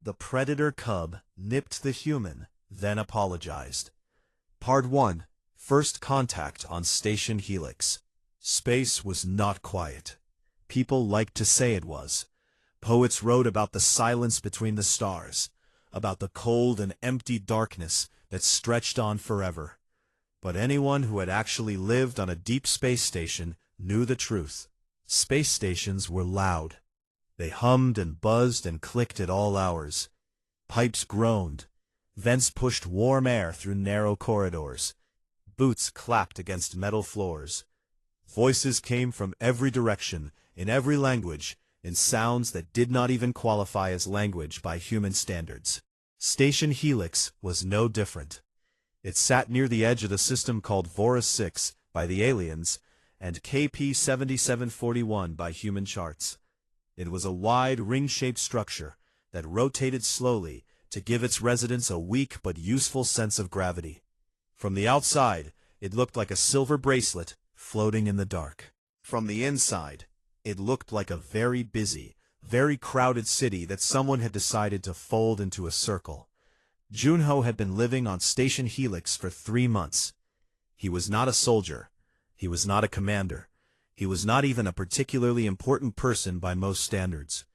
The predator cub nipped the human, then apologized. Part 1. First Contact on Station Helix. Space was not quiet. People liked to say it was. Poets wrote about the silence between the stars, about the cold and empty darkness that stretched on forever. But anyone who had actually lived on a deep space station knew the truth. Space stations were loud. They hummed and buzzed and clicked at all hours. Pipes groaned. Vents pushed warm air through narrow corridors. Boots clapped against metal floors. Voices came from every direction, in every language, in sounds that did not even qualify as language by human standards. Station Helix was no different. It sat near the edge of the system called Vorus 6 by the aliens and KP 7741 by human charts. It was a wide, ring-shaped structure that rotated slowly to give its residents a weak but useful sense of gravity. From the outside, it looked like a silver bracelet floating in the dark. From the inside, it looked like a very busy, very crowded city that someone had decided to fold into a circle. Junho had been living on Station Helix for 3 months. He was not a soldier. He was not a commander. He was not even a particularly important person by most standards.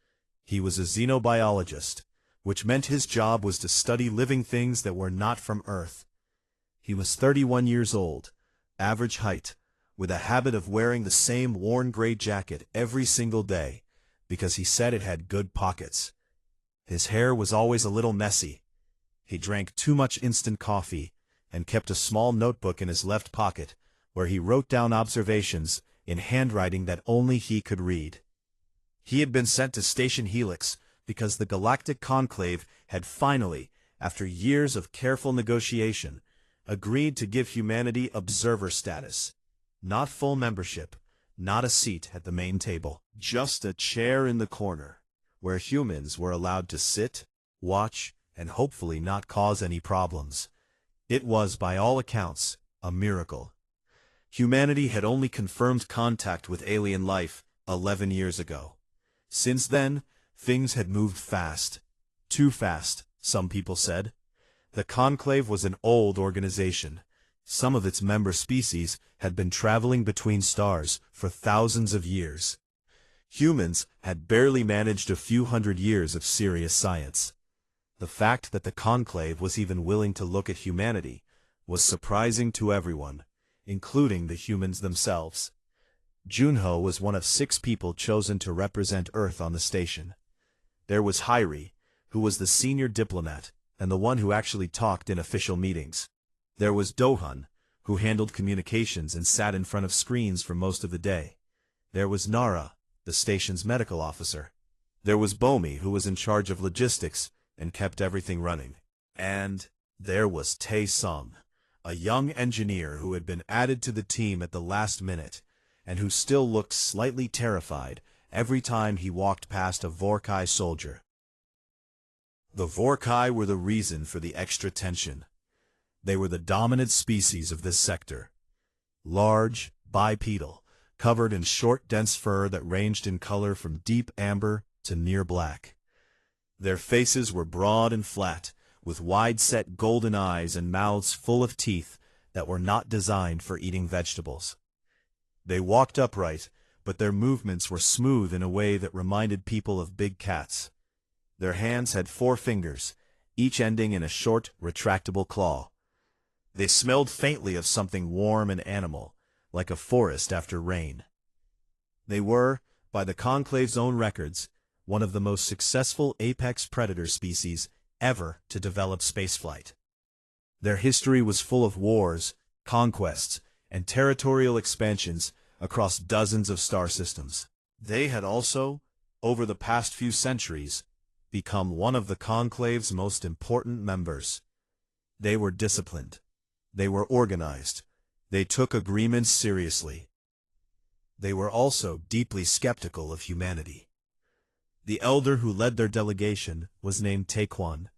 He was a xenobiologist, which meant his job was to study living things that were not from Earth. He was 31 years old, average height, with a habit of wearing the same worn gray jacket every single day, because he said it had good pockets. His hair was always a little messy. He drank too much instant coffee, and kept a small notebook in his left pocket, where he wrote down observations in handwriting that only he could read. He had been sent to Station Helix because the Galactic Conclave had finally, after years of careful negotiation, agreed to give humanity observer status. Not full membership, not a seat at the main table, just a chair in the corner, where humans were allowed to sit, watch, and hopefully not cause any problems. It was, by all accounts, a miracle. Humanity had only confirmed contact with alien life 11 years ago. Since then, things had moved fast. Too fast, some people said. The Conclave was an old organization. Some of its member species had been traveling between stars for thousands of years. Humans had barely managed a few hundred years of serious science. The fact that the Conclave was even willing to look at humanity was surprising to everyone, including the humans themselves. Junho was one of 6 people chosen to represent Earth on the station. There was Hyri, who was the senior diplomat and the one who actually talked in official meetings. There was Dohun, who handled communications and sat in front of screens for most of the day. There was Nara, the station's medical officer. There was Bomi, who was in charge of logistics and kept everything running. And there was Tae-sung, a young engineer who had been added to the team at the last minute, and who still looked slightly terrified every time he walked past a Vorkai soldier. The Vorkai were the reason for the extra tension. They were the dominant species of this sector. Large, bipedal, covered in short, dense fur that ranged in color from deep amber to near black. Their faces were broad and flat, with wide-set golden eyes and mouths full of teeth that were not designed for eating vegetables. They walked upright, but their movements were smooth in a way that reminded people of big cats. Their hands had 4 fingers, each ending in a short, retractable claw. They smelled faintly of something warm and animal, like a forest after rain. They were, by the Conclave's own records, one of the most successful apex predator species ever to develop spaceflight. Their history was full of wars, conquests, and territorial expansions across dozens of star systems. They had also, over the past few centuries, become one of the Conclave's most important members. They were disciplined. They were organized. They took agreements seriously. They were also deeply skeptical of humanity. The elder who led their delegation was named Taekwon.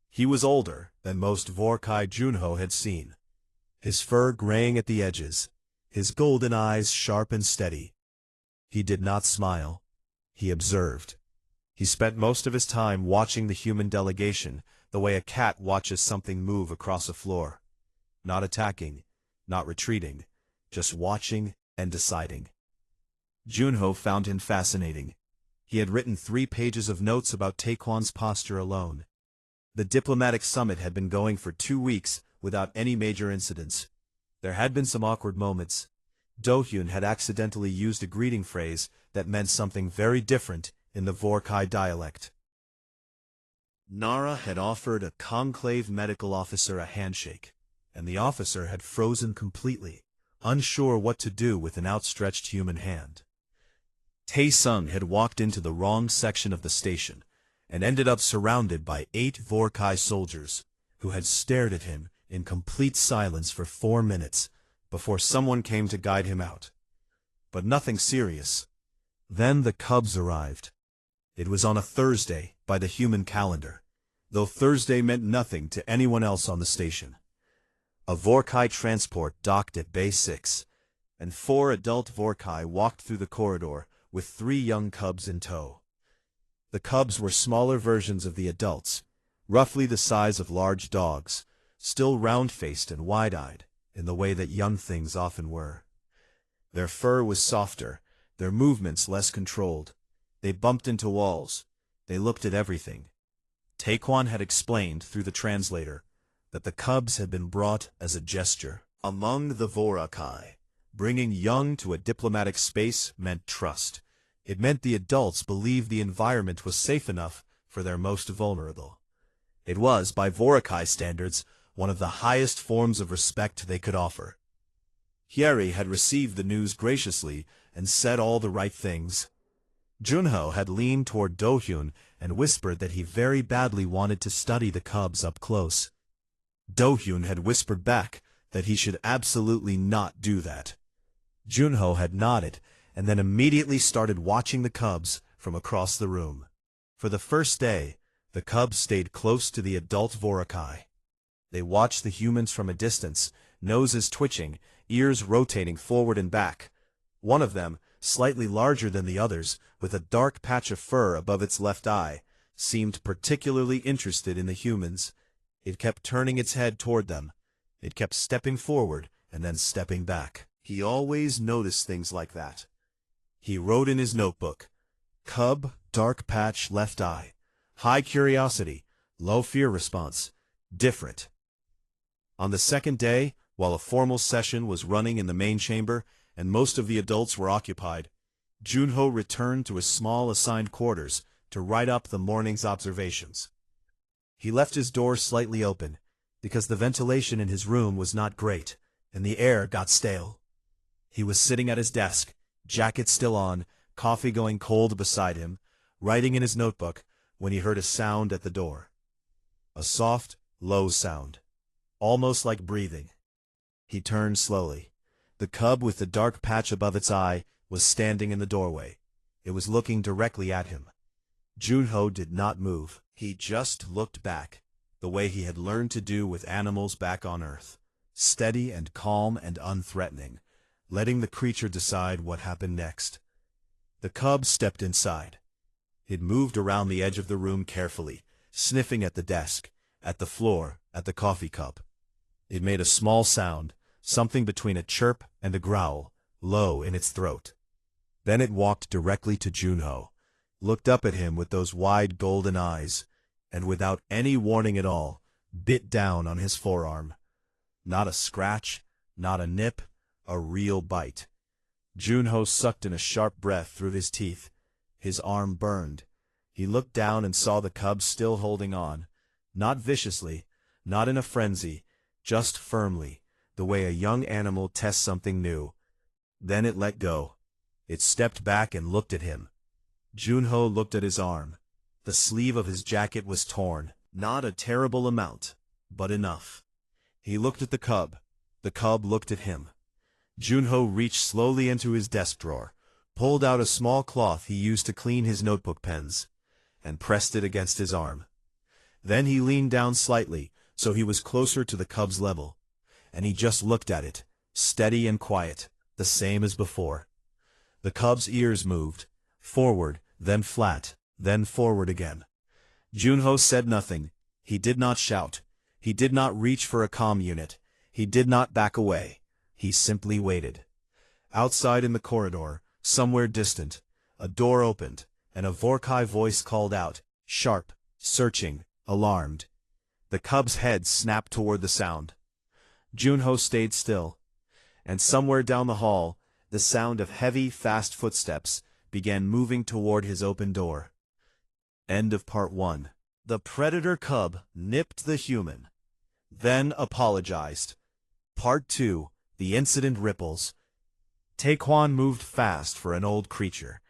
He was older than most Vorkai Junho had seen, his fur graying at the edges, his golden eyes sharp and steady. He did not smile. He observed. He spent most of his time watching the human delegation, the way a cat watches something move across a floor. Not attacking, not retreating, just watching and deciding. Junho found him fascinating. He had written 3 pages of notes about Taekwon's posture alone. The diplomatic summit had been going for 2 weeks without any major incidents. There had been some awkward moments. Do-hyun had accidentally used a greeting phrase that meant something very different in the Vorkai dialect. Nara had offered a conclave medical officer a handshake, and the officer had frozen completely, unsure what to do with an outstretched human hand. Tae-sung had walked into the wrong section of the station, and ended up surrounded by 8 Vorkai soldiers, who had stared at him in complete silence for 4 minutes, before someone came to guide him out. But nothing serious. Then the Cubs arrived. It was on a Thursday, by the human calendar, though Thursday meant nothing to anyone else on the station. A Vorkai transport docked at Bay 6, and 4 adult Vorkai walked through the corridor with 3 young cubs in tow. The cubs were smaller versions of the adults, roughly the size of large dogs, still round-faced and wide-eyed, in the way that young things often were. Their fur was softer, their movements less controlled. They bumped into walls. They looked at everything. Taekwon had explained, through the translator, that the cubs had been brought as a gesture. Among the Vorkai, bringing young to a diplomatic space meant trust. It meant the adults believed the environment was safe enough for their most vulnerable. It was, by Vorkai standards, one of the highest forms of respect they could offer. Hyeri had received the news graciously and said all the right things. Junho had leaned toward Do-hyun and whispered that he very badly wanted to study the cubs up close. Do-hyun had whispered back that he should absolutely not do that. Junho had nodded and then immediately started watching the cubs from across the room. For the first day, the cubs stayed close to the adult Vorkai. They watched the humans from a distance, noses twitching, ears rotating forward and back. One of them, slightly larger than the others, with a dark patch of fur above its left eye, seemed particularly interested in the humans. It kept turning its head toward them. It kept stepping forward and then stepping back. He always noticed things like that. He wrote in his notebook, "Cub, dark patch, left eye. High curiosity, low fear response. Different." On the second day, while a formal session was running in the main chamber and most of the adults were occupied, Junho returned to his small assigned quarters to write up the morning's observations. He left his door slightly open, because the ventilation in his room was not great, and the air got stale. He was sitting at his desk, jacket still on, coffee going cold beside him, writing in his notebook, when he heard a sound at the door. A soft, low sound, almost like breathing. He turned slowly. The cub with the dark patch above its eye was standing in the doorway. It was looking directly at him. Junho did not move. He just looked back, the way he had learned to do with animals back on Earth, steady and calm and unthreatening, letting the creature decide what happened next. The cub stepped inside. It moved around the edge of the room carefully, sniffing at the desk, at the floor, at the coffee cup. It made a small sound, something between a chirp and a growl, low in its throat. Then it walked directly to Junho, looked up at him with those wide golden eyes, and without any warning at all, bit down on his forearm. Not a scratch, not a nip, a real bite. Junho sucked in a sharp breath through his teeth. His arm burned. He looked down and saw the cub still holding on, not viciously, not in a frenzy, just firmly, the way a young animal tests something new. Then it let go. It stepped back and looked at him. Junho looked at his arm. The sleeve of his jacket was torn, not a terrible amount, but enough. He looked at the cub. The cub looked at him. Junho reached slowly into his desk drawer, pulled out a small cloth he used to clean his notebook pens, and pressed it against his arm. Then he leaned down slightly, so he was closer to the cub's level, and he just looked at it, steady and quiet, the same as before. The cub's ears moved, forward, then flat, then forward again. Junho said nothing. He did not shout. He did not reach for a comm unit. He did not back away. He simply waited. Outside in the corridor, somewhere distant, a door opened, and a Vorkai voice called out, sharp, searching, alarmed. The cub's head snapped toward the sound. Junho stayed still. And somewhere down the hall, the sound of heavy, fast footsteps began moving toward his open door. End of Part 1. The predator cub nipped the human, then apologized. Part 2. The incident ripples. Taekwon moved fast for an old creature.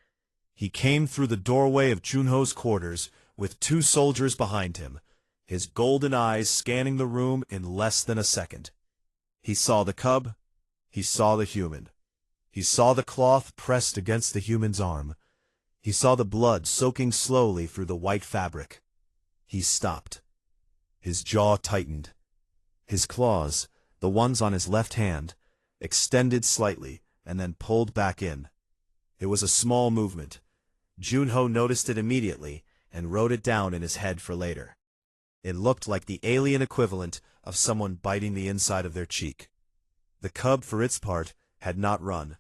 He came through the doorway of Junho's quarters with 2 soldiers behind him, his golden eyes scanning the room in less than a second. He saw the cub. He saw the human. He saw the cloth pressed against the human's arm. He saw the blood soaking slowly through the white fabric. He stopped. His jaw tightened. His claws, the ones on his left hand, extended slightly and then pulled back in. It was a small movement. Junho noticed it immediately and wrote it down in his head for later. It looked like the alien equivalent of someone biting the inside of their cheek. The cub, for its part, had not run.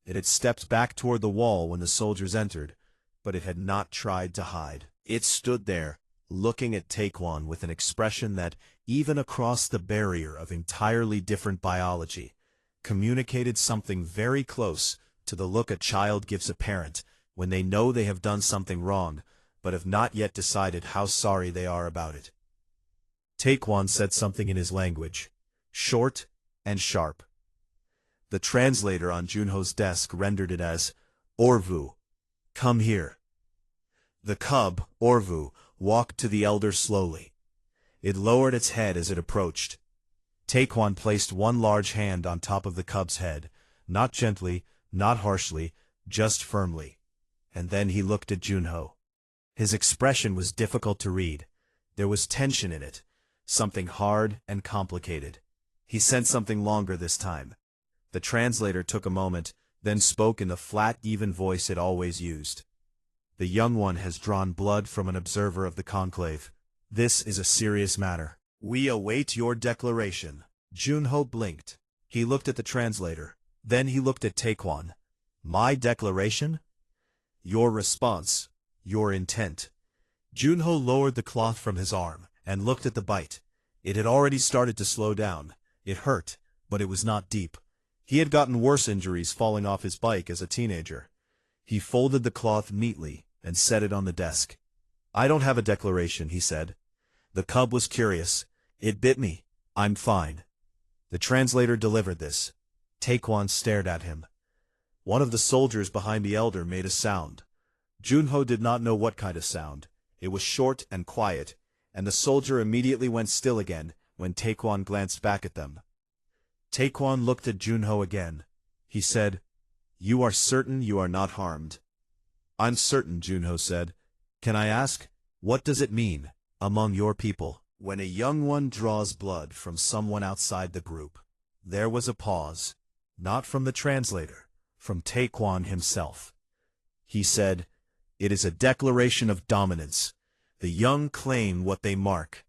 It had stepped back toward the wall when the soldiers entered, but it had not tried to hide. It stood there, looking at Taekwon with an expression that, even across the barrier of entirely different biology, communicated something very close to the look a child gives a parent when they know they have done something wrong, but have not yet decided how sorry they are about it. Taekwon said something in his language, short and sharp. The translator on Junho's desk rendered it as, Orvu, come here. The cub, Orvu, walked to the elder slowly. It lowered its head as it approached. Taekwon placed one large hand on top of the cub's head, not gently, not harshly, just firmly. And then he looked at Junho. His expression was difficult to read. There was tension in it, something hard and complicated. He said something longer this time. The translator took a moment, then spoke in the flat, even voice it always used. The young one has drawn blood from an observer of the conclave. This is a serious matter. We await your declaration. Junho blinked. He looked at the translator. Then he looked at Taekwon. My declaration? Your response. Your intent. Junho lowered the cloth from his arm and looked at the bite. It had already started to slow down. It hurt, but it was not deep. He had gotten worse injuries falling off his bike as a teenager. He folded the cloth neatly and set it on the desk. I don't have a declaration, he said. The cub was curious. It bit me. I'm fine. The translator delivered this. Taekwon stared at him. One of the soldiers behind the elder made a sound. Junho did not know what kind of sound. It was short and quiet, and the soldier immediately went still again when Taekwon glanced back at them. Taekwon looked at Junho again. He said, You are certain you are not harmed? I'm certain, Junho said. Can I ask, what does it mean, among your people, when a young one draws blood from someone outside the group? There was a pause, not from the translator, from Taekwon himself. He said, It is a declaration of dominance. The young claim what they mark.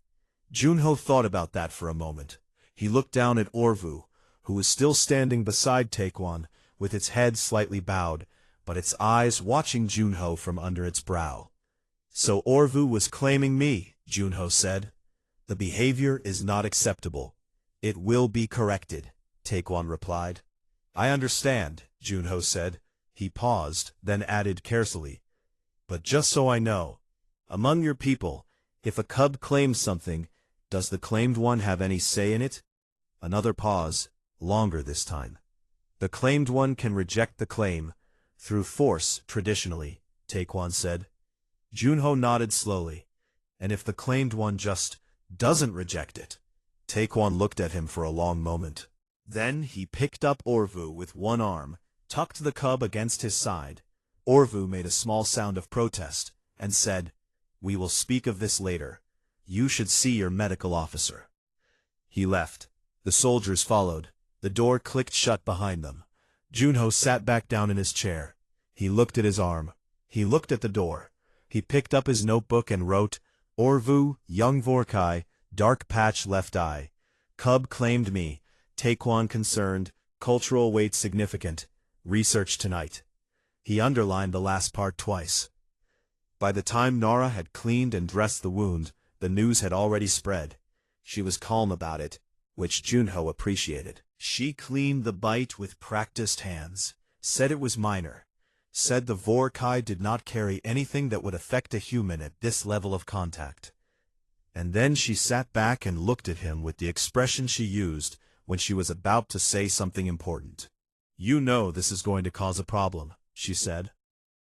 Junho thought about that for a moment. He looked down at Orvu, who was still standing beside Taekwon, with its head slightly bowed, but its eyes watching Junho from under its brow. So Orvu was claiming me, Junho said. The behavior is not acceptable. It will be corrected, Taekwon replied. I understand, Junho said. He paused, then added carefully. But just so I know, among your people, if a cub claims something, does the claimed one have any say in it? Another pause, longer this time. The claimed one can reject the claim, through force, traditionally, Taekwon said. Junho nodded slowly. And if the claimed one just doesn't reject it? Taekwon looked at him for a long moment. Then he picked up Orvu with one arm, tucked the cub against his side. Orvu made a small sound of protest, and said, We will speak of this later. You should see your medical officer. He left. The soldiers followed. The door clicked shut behind them. Junho sat back down in his chair. He looked at his arm. He looked at the door. He picked up his notebook and wrote, Orvu, young Vorkai, dark patch left eye. Cub claimed me. Taekwon concerned, cultural weight significant. Research tonight. He underlined the last part twice. By the time Nara had cleaned and dressed the wound, the news had already spread. She was calm about it, which Junho appreciated. She cleaned the bite with practiced hands, said it was minor, said the Vorkai did not carry anything that would affect a human at this level of contact. And then she sat back and looked at him with the expression she used when she was about to say something important. You know this is going to cause a problem, she said.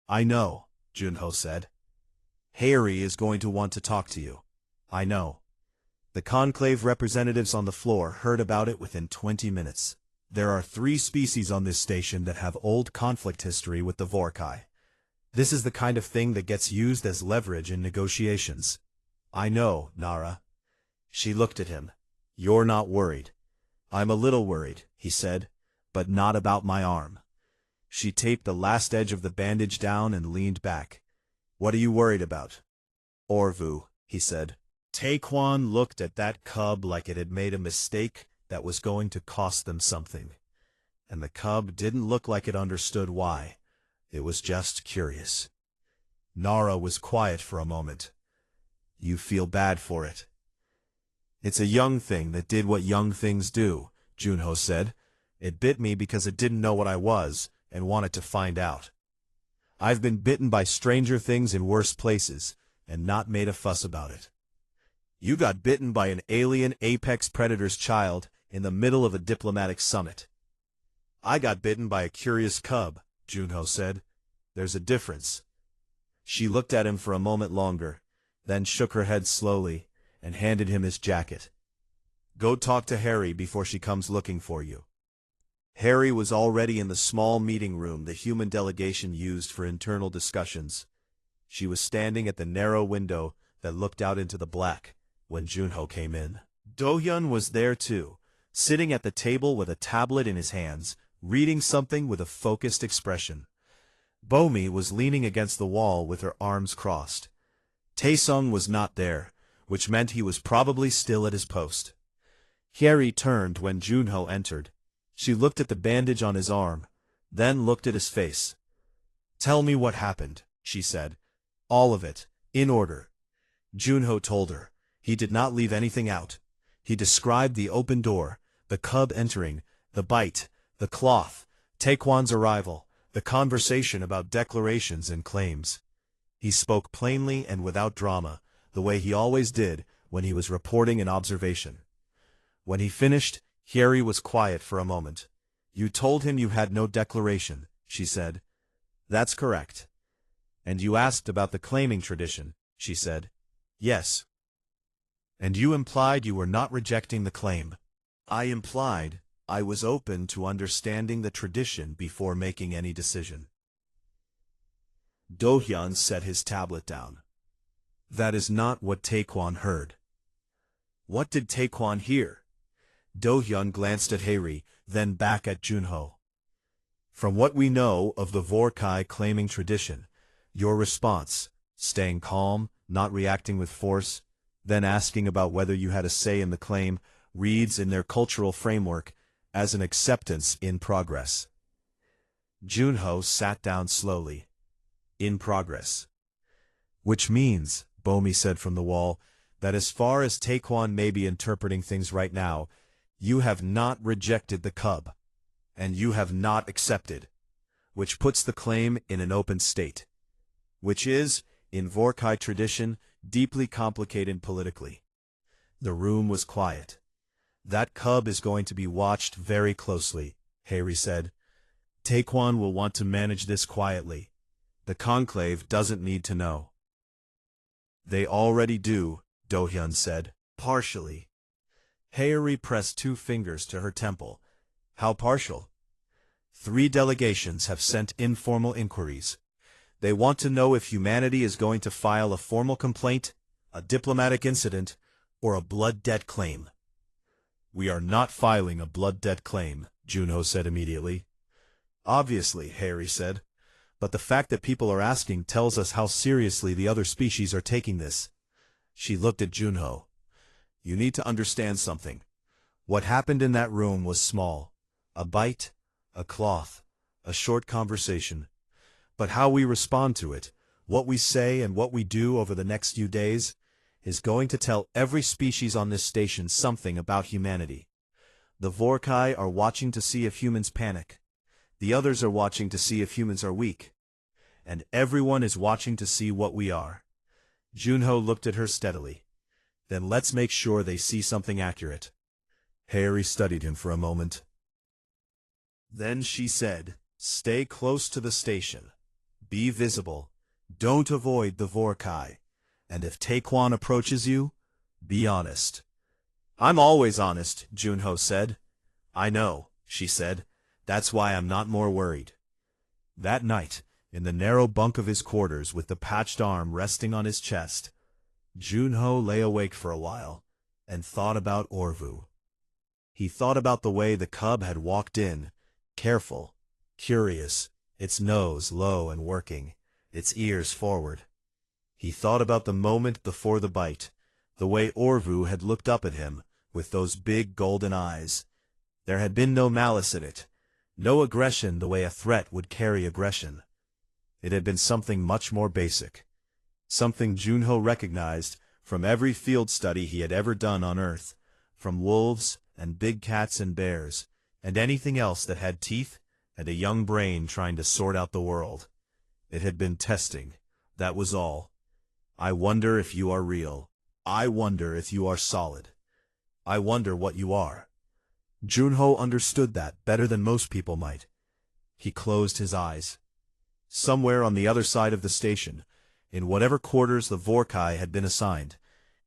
I know, Junho said. Harry is going to want to talk to you. I know. The conclave representatives on the floor heard about it within 20 minutes. There are 3 species on this station that have old conflict history with the Vorkai. This is the kind of thing that gets used as leverage in negotiations. I know, Nara. She looked at him. You're not worried. I'm a little worried, he said, but not about my arm. She taped the last edge of the bandage down and leaned back. What are you worried about? Orvu, he said. Taekwon looked at that cub like it had made a mistake that was going to cost them something. And the cub didn't look like it understood why. It was just curious. Nara was quiet for a moment. You feel bad for it. It's a young thing that did what young things do, Junho said. It bit me because it didn't know what I was and wanted to find out. I've been bitten by stranger things in worse places and not made a fuss about it. You got bitten by an alien apex predator's child in the middle of a diplomatic summit. I got bitten by a curious cub, Junho said. There's a difference. She looked at him for a moment longer, then shook her head slowly and handed him his jacket. Go talk to Harry before she comes looking for you. Harry was already in the small meeting room the human delegation used for internal discussions. She was standing at the narrow window that looked out into the black when Junho came in. Do-hyun was there too, sitting at the table with a tablet in his hands, reading something with a focused expression. Bomi was leaning against the wall with her arms crossed. Taesung was not there, which meant he was probably still at his post. Harry turned when Junho entered. She looked at the bandage on his arm, then looked at his face. Tell me what happened, she said. All of it, in order. Junho told her. He did not leave anything out. He described the open door, the cub entering, the bite, the cloth, Taekwon's arrival, the conversation about declarations and claims. He spoke plainly and without drama, the way he always did when he was reporting an observation. When he finished, Harry was quiet for a moment. You told him you had no declaration, she said. That's correct. And you asked about the claiming tradition, she said. Yes. And you implied you were not rejecting the claim. I implied I was open to understanding the tradition before making any decision. Do-hyun set his tablet down. That is not what Taekwon heard. What did Taekwon hear? Do-hyun glanced at Harry, then back at Junho. From what we know of the Vorkai claiming tradition, your response, staying calm, not reacting with force, then asking about whether you had a say in the claim, reads in their cultural framework as an acceptance in progress. Junho sat down slowly. In progress. Which means, Bomi said from the wall, that as far as Taekwon may be interpreting things right now, you have not rejected the cub, and you have not accepted, which puts the claim in an open state, which is, in Vorkai tradition, deeply complicated politically. The room was quiet. That cub is going to be watched very closely, Harry said. Taekwon will want to manage this quietly. The conclave doesn't need to know. They already do, Do-hyun said, partially. Harry pressed 2 fingers to her temple. How partial? 3 delegations have sent informal inquiries. They want to know if humanity is going to file a formal complaint, a diplomatic incident, or a blood debt claim. We are not filing a blood debt claim, Junho said immediately. Obviously, Harry said. but the fact that people are asking tells us how seriously the other species are taking this. She looked at Junho. You need to understand something. What happened in that room was small. A bite, a cloth, a short conversation. But how we respond to it, what we say and what we do over the next few days, is going to tell every species on this station something about humanity. The Vorkai are watching to see if humans panic. The others are watching to see if humans are weak. And everyone is watching to see what we are. Junho looked at her steadily. Then let's make sure they see something accurate. Harry studied him for a moment. Then she said, stay close to the station. Be visible. Don't avoid the Vorkai. And if Taekwon approaches you, be honest. I'm always honest, Junho said. I know, she said. That's why I'm not more worried. That night, in the narrow bunk of his quarters with the patched arm resting on his chest, Junho lay awake for a while and thought about Orvu. He thought about the way the cub had walked in, careful, curious, its nose low and working, its ears forward. He thought about the moment before the bite, the way Orvu had looked up at him with those big golden eyes. There had been no malice in it, no aggression the way a threat would carry aggression. It had been something much more basic, something Junho recognized from every field study he had ever done on Earth, from wolves and big cats and bears, and anything else that had teeth and a young brain trying to sort out the world. It had been testing, that was all. I wonder if you are real. I wonder if you are solid. I wonder what you are. Junho understood that better than most people might. He closed his eyes. Somewhere on the other side of the station, in whatever quarters the Vorkai had been assigned,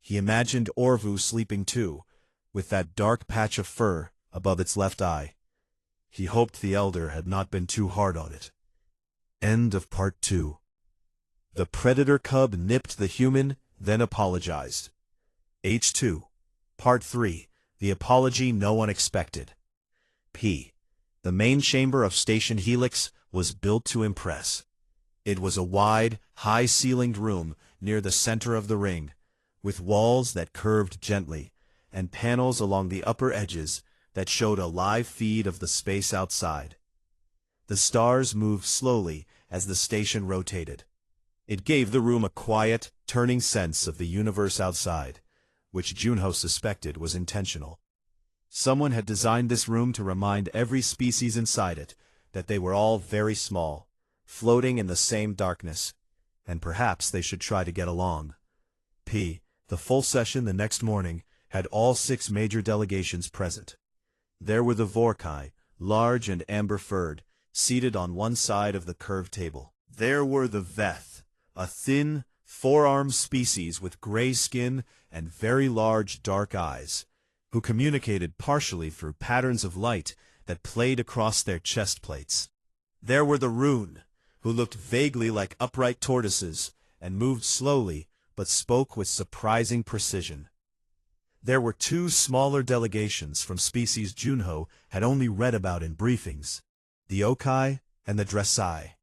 he imagined Orvu sleeping too, with that dark patch of fur above its left eye. He hoped the elder had not been too hard on it. End of Part 2. The predator cub nipped the human, then apologized. H2. Part 3. The apology no one expected. P. The main chamber of Station Helix was built to impress. It was a wide, high-ceilinged room near the center of the ring, with walls that curved gently, and panels along the upper edges that showed a live feed of the space outside. The stars moved slowly as the station rotated. It gave the room a quiet, turning sense of the universe outside, which Junho suspected was intentional. Someone had designed this room to remind every species inside it that they were all very small, floating in the same darkness, and perhaps they should try to get along. P. The full session the next morning had all 6 major delegations present. There were the Vorkai, large and amber-furred, seated on one side of the curved table. There were the Veth, a thin, four-armed species with gray skin and very large dark eyes, who communicated partially through patterns of light that played across their chest plates. There were the Rune, who looked vaguely like upright tortoises and moved slowly but spoke with surprising precision. There were 2 smaller delegations from species Junho had only read about in briefings, the Okai and the Dressai.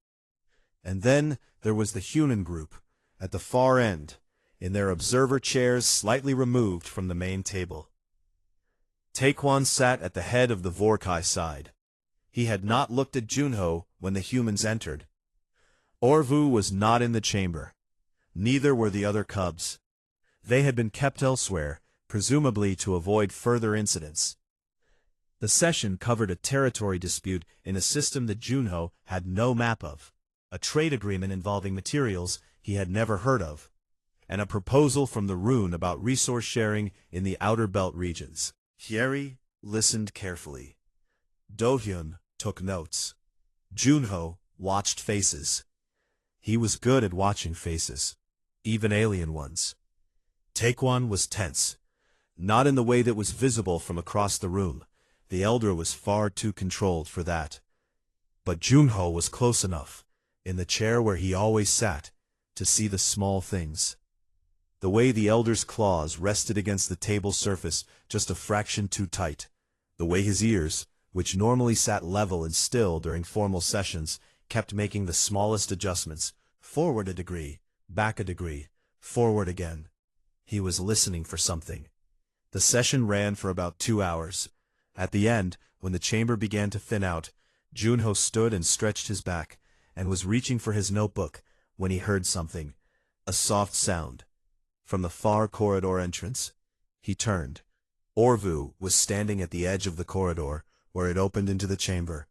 And then there was the human group, at the far end, in their observer chairs slightly removed from the main table. Taekwon sat at the head of the Vorkai side. He had not looked at Junho when the humans entered. Orvu was not in the chamber. Neither were the other cubs. They had been kept elsewhere, presumably to avoid further incidents. The session covered a territory dispute in a system that Junho had no map of, a trade agreement involving materials he had never heard of, and a proposal from the Rune about resource sharing in the outer belt regions. Hyeri listened carefully. Dohyun took notes. Junho watched faces. He was good at watching faces, even alien ones. Taekwon was tense, not in the way that was visible from across the room. The elder was far too controlled for that. But Junho was close enough, in the chair where he always sat, to see the small things. The way the elder's claws rested against the table surface just a fraction too tight. The way his ears, which normally sat level and still during formal sessions, kept making the smallest adjustments, forward a degree, back a degree, forward again. He was listening for something. The session ran for about 2 hours. At the end, when the chamber began to thin out, Junho stood and stretched his back, and was reaching for his notebook, when he heard something, a soft sound. From the far corridor entrance, he turned. Orvu was standing at the edge of the corridor, where it opened into the chamber.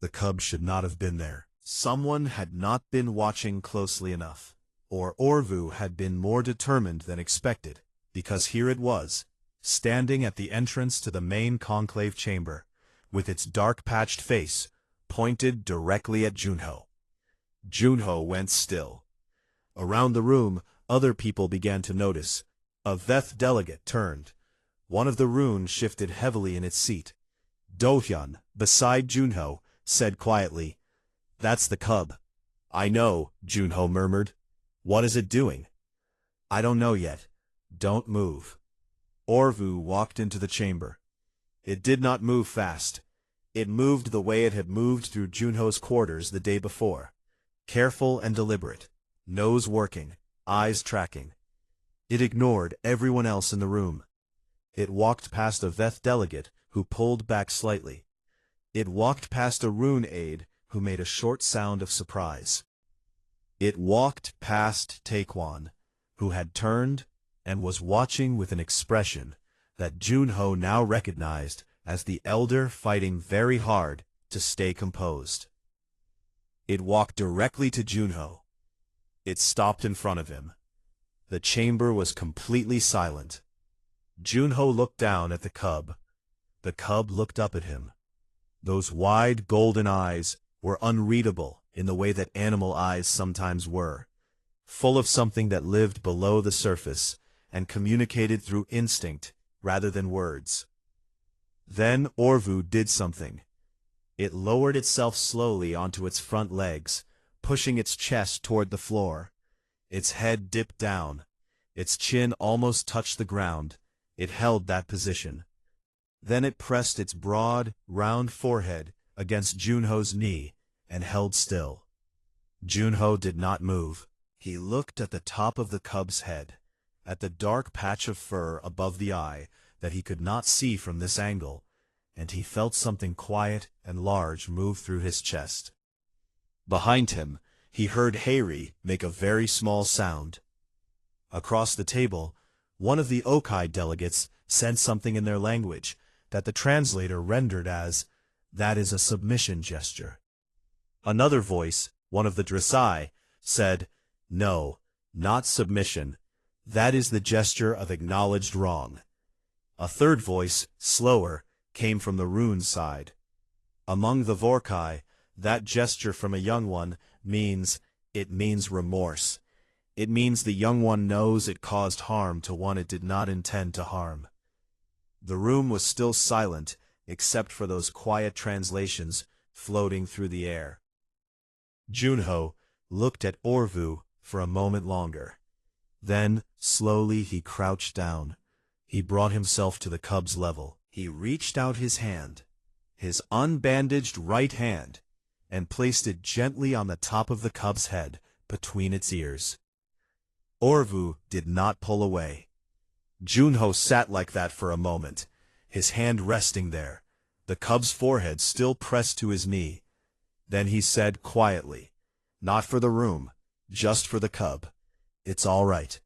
The cub should not have been there. Someone had not been watching closely enough, or Orvu had been more determined than expected, because here it was, standing at the entrance to the main conclave chamber, with its dark-patched face pointed directly at Junho. Junho went still. Around the room, other people began to notice. A Veth delegate turned. One of the runes shifted heavily in its seat. Dohyun, beside Junho, said quietly, "That's the cub." "I know," Junho murmured. "What is it doing?" "I don't know yet. Don't move." Orvu walked into the chamber. It did not move fast. It moved the way it had moved through Junho's quarters the day before. Careful and deliberate, nose working, eyes tracking. It ignored everyone else in the room. It walked past a Veth delegate who pulled back slightly. It walked past a rune aide who made a short sound of surprise. It walked past Taekwon, who had turned and was watching with an expression that Junho now recognized as the elder fighting very hard to stay composed. It walked directly to Junho. It stopped in front of him. The chamber was completely silent. Junho looked down at the cub. The cub looked up at him. Those wide golden eyes were unreadable in the way that animal eyes sometimes were, full of something that lived below the surface and communicated through instinct rather than words. Then Orvu did something. It lowered itself slowly onto its front legs, pushing its chest toward the floor. Its head dipped down. Its chin almost touched the ground. It held that position. Then it pressed its broad, round forehead against Junho's knee and held still. Junho did not move. He looked at the top of the cub's head, at the dark patch of fur above the eye that he could not see from this angle, and he felt something quiet and large move through his chest. Behind him, he heard Hairi make a very small sound. Across the table, one of the Okai delegates said something in their language that the translator rendered as, "That is a submission gesture." Another voice, one of the Dressai, said, "No, not submission. That is the gesture of acknowledged wrong." A third voice, slower, came from the rune side. Among the Vorkai, that gesture from a young one means remorse. It means the young one knows it caused harm to one it did not intend to harm. The room was still silent, except for those quiet translations floating through the air. Junho looked at Orvu for a moment longer. Then, slowly, he crouched down. He brought himself to the cub's level. He reached out his hand, his unbandaged right hand, and placed it gently on the top of the cub's head, between its ears. Orvu did not pull away. Junho sat like that for a moment, his hand resting there, the cub's forehead still pressed to his knee. Then he said quietly, "Not for the room, just for the cub. It's all right."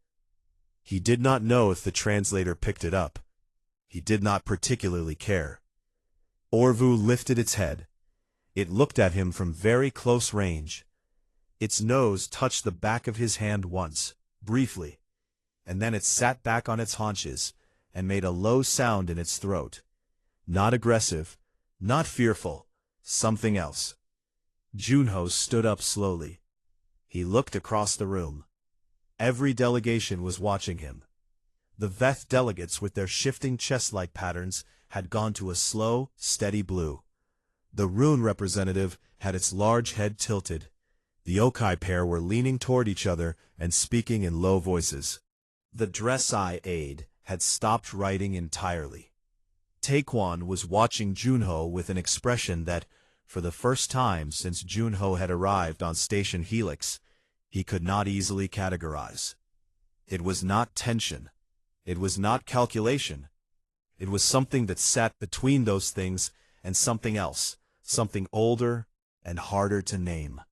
He did not know if the translator picked it up. He did not particularly care. Orvu lifted its head. It looked at him from very close range. Its nose touched the back of his hand once, briefly, and then it sat back on its haunches and made a low sound in its throat. Not aggressive, not fearful, something else. Junho stood up slowly. He looked across the room. Every delegation was watching him. The Veth delegates with their shifting chest-like patterns had gone to a slow, steady blue. The rune representative had its large head tilted. The Okai pair were leaning toward each other and speaking in low voices. The Dressai aide had stopped writing entirely. Taekwon was watching Junho with an expression that, For the first time since Junho had arrived on Station Helix, he could not easily categorize. It was not tension. It was not calculation. It was something that sat between those things and something else, something older and harder to name.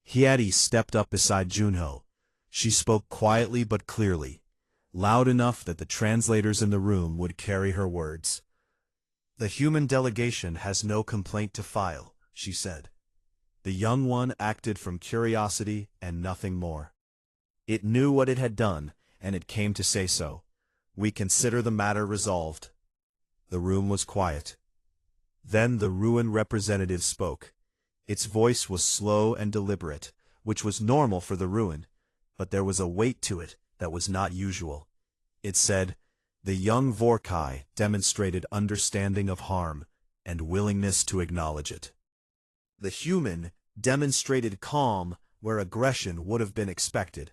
Hyade stepped up beside Junho. She spoke quietly but clearly, loud enough that the translators in the room would carry her words. "The human delegation has no complaint to file," she said. The young one acted from curiosity and nothing more. It knew what it had done, and it came to say so. "We consider the matter resolved." The room was quiet. Then the ruin representative spoke. Its voice was slow and deliberate, which was normal for the ruin, but there was a weight to it that was not usual. It said, "The young Vorkai demonstrated understanding of harm and willingness to acknowledge it. The human demonstrated calm where aggression would have been expected.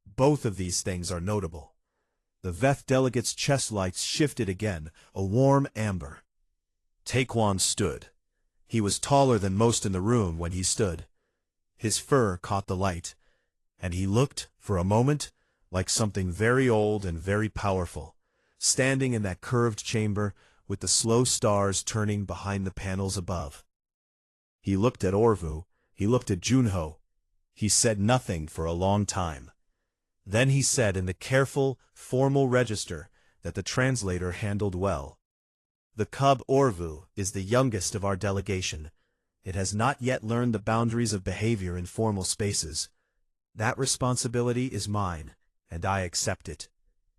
Both of these things are notable." The Veth delegate's chest lights shifted again, a warm amber. Taekwon stood. He was taller than most in the room when he stood. His fur caught the light, and he looked, for a moment, like something very old and very powerful, standing in that curved chamber with the slow stars turning behind the panels above. He looked at Orvu, he looked at Junho. He said nothing for a long time. Then he said in the careful, formal register that the translator handled well, "The cub Orvu is the youngest of our delegation. It has not yet learned the boundaries of behavior in formal spaces. That responsibility is mine, and I accept it."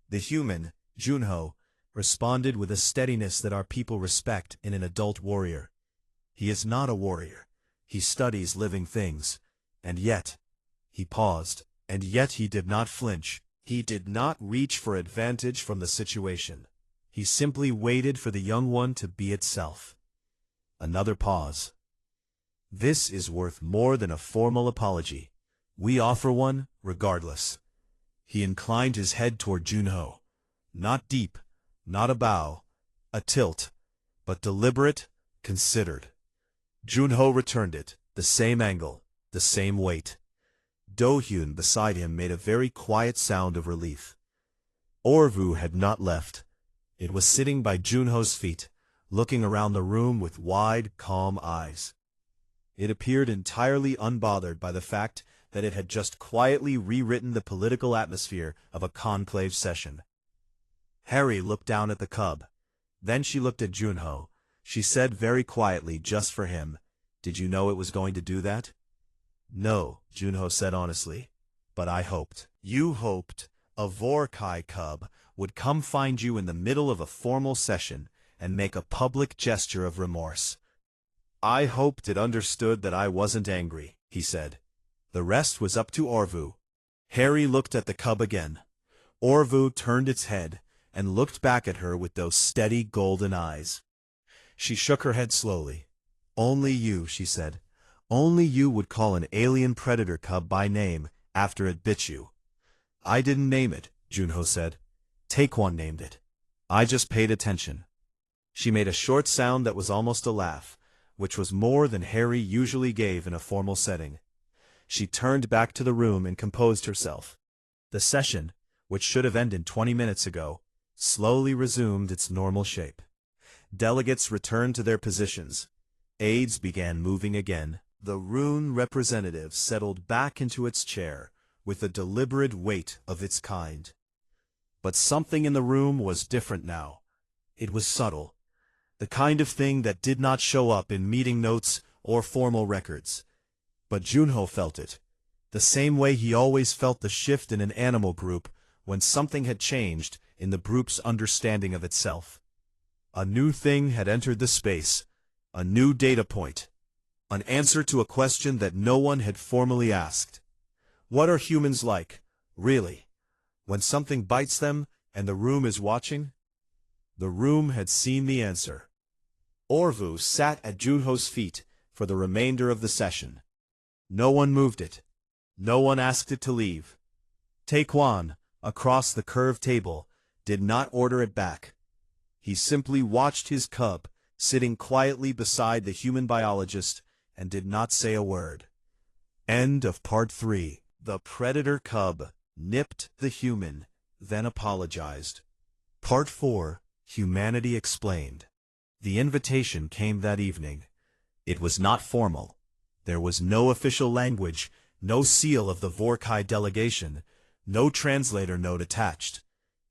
The human, Junho, responded with a steadiness that our people respect in an adult warrior. He is not a warrior. He studies living things. And yet, he paused, and yet he did not flinch. He did not reach for advantage from the situation. He simply waited for the young one to be itself. Another pause. "This is worth more than a formal apology. We offer one, regardless." He inclined his head toward Junho. Not deep, not a bow, a tilt, but deliberate, considered. Junho returned it, the same angle, the same weight. Do-hyun beside him made a very quiet sound of relief. Orvu had not left. It was sitting by Junho's feet, looking around the room with wide, calm eyes. It appeared entirely unbothered by the fact that it had just quietly rewritten the political atmosphere of a conclave session. Harry looked down at the cub. Then she looked at Junho. She said very quietly, just for him, "Did you know it was going to do that?" "No," Junho said honestly, "but I hoped." "You hoped a Vorkai cub would come find you in the middle of a formal session and make a public gesture of remorse." "I hoped it understood that I wasn't angry," he said. The rest was up to Orvu. Harry looked at the cub again. Orvu turned its head and looked back at her with those steady golden eyes. She shook her head slowly. "Only you," she said. "Only you would call an alien predator cub by name after it bit you." "I didn't name it," Junho said. "Taekwon named it. I just paid attention." She made a short sound that was almost a laugh, which was more than Harry usually gave in a formal setting. She turned back to the room and composed herself. The session, which should have ended 20 minutes ago, slowly resumed its normal shape. Delegates returned to their positions. Aides began moving again. The rune representative settled back into its chair with the deliberate weight of its kind. But something in the room was different now. It was subtle. The kind of thing that did not show up in meeting notes or formal records. But Junho felt it, the same way he always felt the shift in an animal group when something had changed in the group's understanding of itself. A new thing had entered the space, a new data point, an answer to a question that no one had formally asked. What are humans like, really, when something bites them and the room is watching? The room had seen the answer. Orvu sat at Junho's feet for the remainder of the session. No one moved it. No one asked it to leave. Taekwon, across the curved table, did not order it back. He simply watched his cub sitting quietly beside the human biologist, and did not say a word. End of Part 3. The predator cub nipped the human, then apologized. Part 4. Humanity Explained. The invitation came that evening. It was not formal. There was no official language, no seal of the Vorkai delegation, no translator note attached.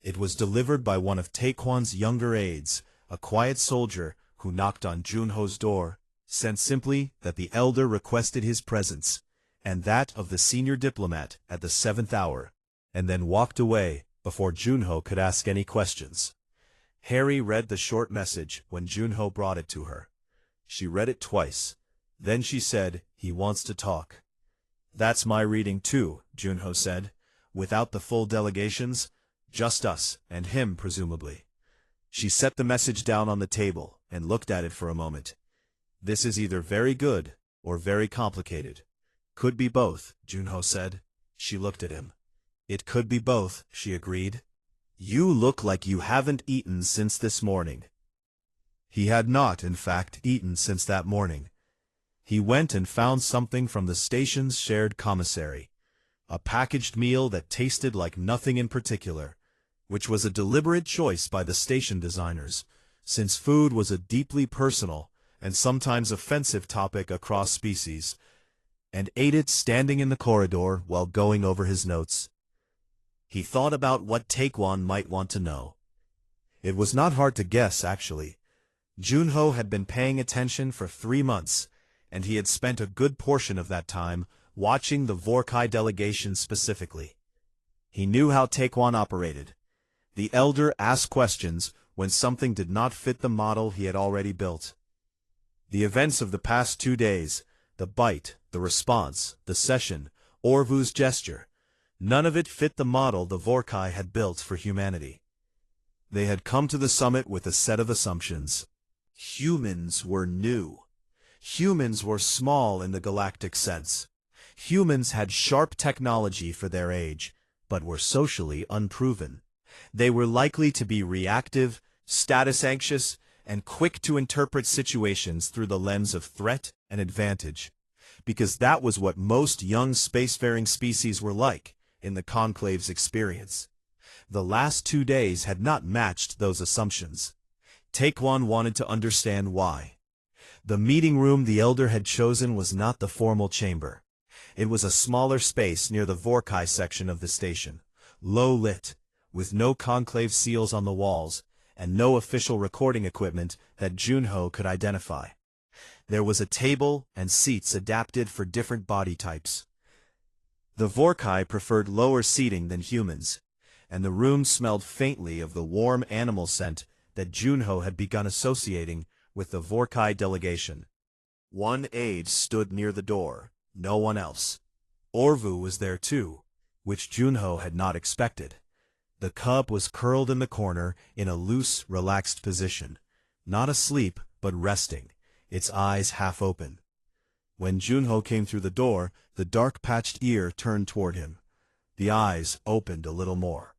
It was delivered by one of Taekwon's younger aides, a quiet soldier who knocked on Junho's door, sent simply that the elder requested his presence, and that of the senior diplomat at the 7th hour, and then walked away before Junho could ask any questions. Harry read the short message when Junho brought it to her. She read it twice. Then she said, "He wants to talk." "That's my reading too," Junho said. "Without the full delegations, just us, and him presumably." She set the message down on the table and looked at it for a moment. "This is either very good or very complicated." "Could be both," Junho said. She looked at him. "It could be both," she agreed. "You look like you haven't eaten since this morning." He had not, in fact, eaten since that morning. He went and found something from the station's shared commissary, a packaged meal that tasted like nothing in particular, which was a deliberate choice by the station designers, since food was a deeply personal and sometimes offensive topic across species, and ate it standing in the corridor while going over his notes. He thought about what Taekwon might want to know. It was not hard to guess, actually. Junho had been paying attention for 3 months, and he had spent a good portion of that time watching the Vorkai delegation specifically. He knew how Taekwon operated. The elder asked questions when something did not fit the model he had already built. The events of the past 2 days, the bite, the response, the session, Orvu's gesture, none of it fit the model the Vorkai had built for humanity. They had come to the summit with a set of assumptions. Humans were new. Humans were small in the galactic sense. Humans had sharp technology for their age, but were socially unproven. They were likely to be reactive, status-anxious, and quick to interpret situations through the lens of threat and advantage, because that was what most young spacefaring species were like in the Conclave's experience. The last 2 days had not matched those assumptions. Taekwon wanted to understand why. The meeting room the elder had chosen was not the formal chamber. It was a smaller space near the Vorkai section of the station, low-lit, with no conclave seals on the walls, and no official recording equipment that Junho could identify. There was a table and seats adapted for different body types. The Vorkai preferred lower seating than humans, and the room smelled faintly of the warm animal scent that Junho had begun associating with the Vorkai delegation. One aide stood near the door, no one else. Orvu was there too, which Junho had not expected. The cub was curled in the corner in a loose, relaxed position, not asleep but resting, its eyes half open. When Junho came through the door, the dark-patched ear turned toward him. The eyes opened a little more.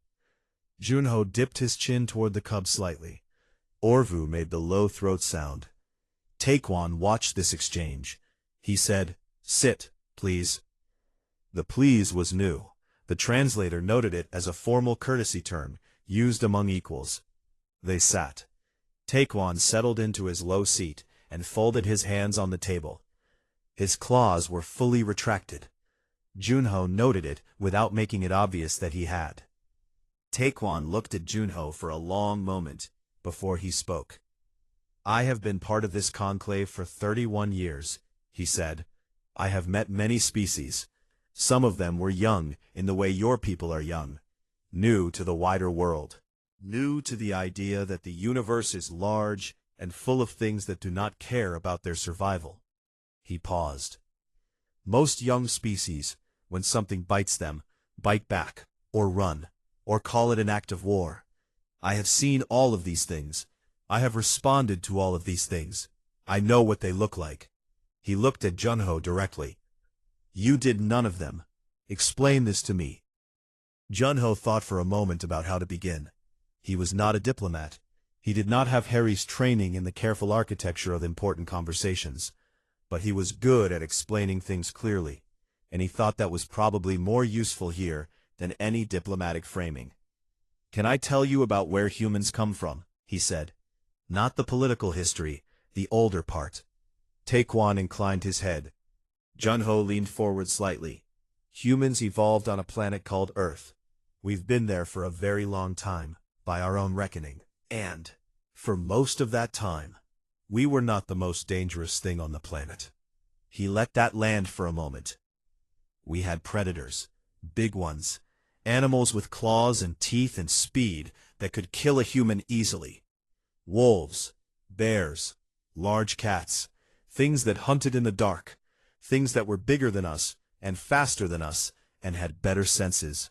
Junho dipped his chin toward the cub slightly. Orvu made the low throat sound. Taekwon watched this exchange. He said, "Sit, please." The please was new. The translator noted it as a formal courtesy term, used among equals. They sat. Taekwon settled into his low seat and folded his hands on the table. His claws were fully retracted. Junho noted it without making it obvious that he had. Taekwon looked at Junho for a long moment before he spoke. "I have been part of this conclave for 31 years, he said. "I have met many species. Some of them were young in the way your people are young, new to the wider world, new to the idea that the universe is large and full of things that do not care about their survival." He paused. Most young species, when something bites them, bite back, or run, or call it an act of war. I have seen all of these things. I have responded to all of these things. I know what they look like. He looked at Junho directly. "You did none of them. Explain this to me." Junho thought for a moment about how to begin. He was not a diplomat. He did not have Harry's training in the careful architecture of important conversations, but he was good at explaining things clearly, and he thought that was probably more useful here than any diplomatic framing. "Can I tell you about where humans come from?" he said. "Not the political history, the older part." Taekwon inclined his head. Junho leaned forward slightly. "Humans evolved on a planet called Earth. We've been there for a very long time, by our own reckoning. And, for most of that time, we were not the most dangerous thing on the planet." He let that land for a moment. "We had predators, big ones, animals with claws and teeth and speed that could kill a human easily. Wolves, bears, large cats, things that hunted in the dark, things that were bigger than us and faster than us and had better senses.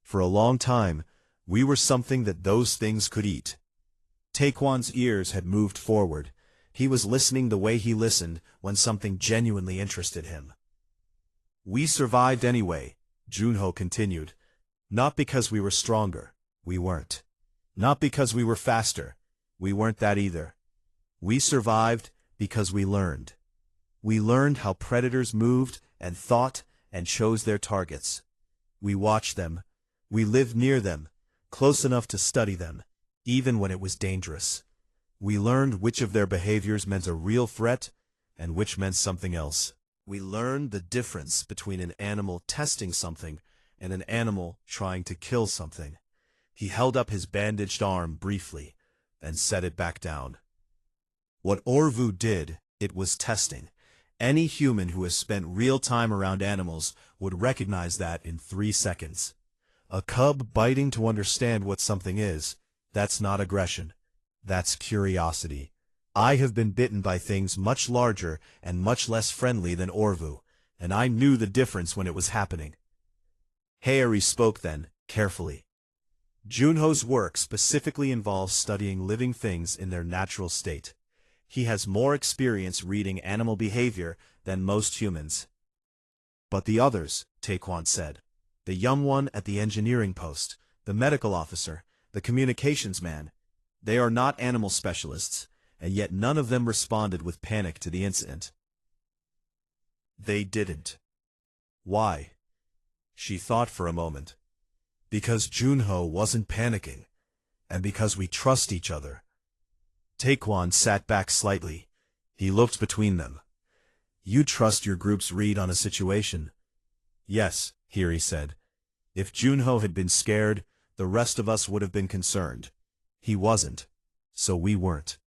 For a long time, we were something that those things could eat." Taekwon's ears had moved forward. He was listening the way he listened when something genuinely interested him. "We survived anyway," Junho continued. "Not because we were stronger. We weren't. Not because we were faster. We weren't that either. We survived because we learned. We learned how predators moved and thought and chose their targets. We watched them. We lived near them, close enough to study them, even when it was dangerous. We learned which of their behaviors meant a real threat and which meant something else. We learned the difference between an animal testing something and an animal trying to kill something." He held up his bandaged arm briefly and set it back down. "What Orvu did, it was testing. Any human who has spent real time around animals would recognize that in 3 seconds. A cub biting to understand what something is, that's not aggression. That's curiosity. I have been bitten by things much larger and much less friendly than Orvu, and I knew the difference when it was happening." Harry spoke then, carefully. "Junho's work specifically involves studying living things in their natural state. He has more experience reading animal behavior than most humans." "But the others," Taekwon said. "The young one at the engineering post, the medical officer, the communications man. They are not animal specialists, and yet none of them responded with panic to the incident." "They didn't. Why?" She thought for a moment. "Because Junho wasn't panicking, and because we trust each other." Taekwon sat back slightly. He looked between them. "You trust your group's read on a situation?" "Yes," Hiri said. "If Junho had been scared, the rest of us would have been concerned. He wasn't, so we weren't."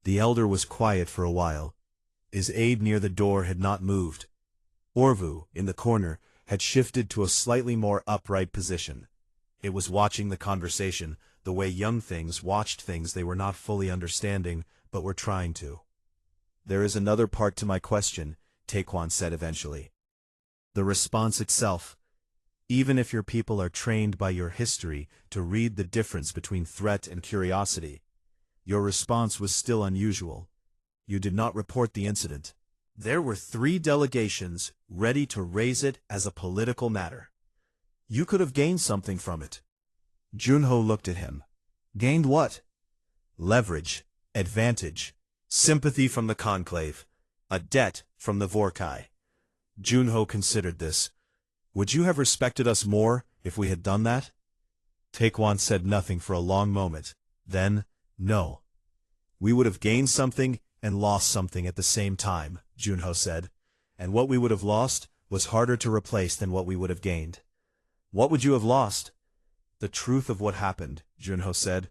The elder was quiet for a while. His aide near the door had not moved. Orvu, in the corner, had shifted to a slightly more upright position. It was watching the conversation, the way young things watched things they were not fully understanding, but were trying to. "There is another part to my question," Taekwon said eventually. "The response itself. Even if your people are trained by your history to read the difference between threat and curiosity, your response was still unusual. You did not report the incident. There were 3 delegations ready to raise it as a political matter. You could have gained something from it." Junho looked at him. "Gained what?" "Leverage, advantage, sympathy from the Conclave, a debt from the Vorkai." Junho considered this. "Would you have respected us more if we had done that?" Taekwon said nothing for a long moment. Then, "No. We would have gained something and lost something at the same time," Junho said. "And what we would have lost was harder to replace than what we would have gained." "What would you have lost?" "The truth of what happened," Junho said,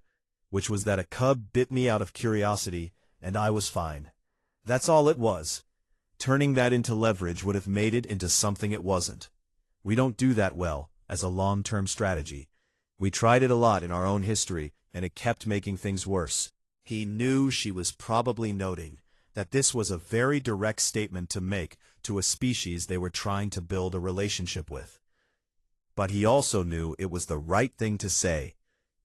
"which was that a cub bit me out of curiosity, and I was fine. That's all it was. Turning that into leverage would have made it into something it wasn't. We don't do that well, as a long-term strategy. We tried it a lot in our own history, and it kept making things worse." He knew she was probably noting that this was a very direct statement to make to a species they were trying to build a relationship with. But he also knew it was the right thing to say,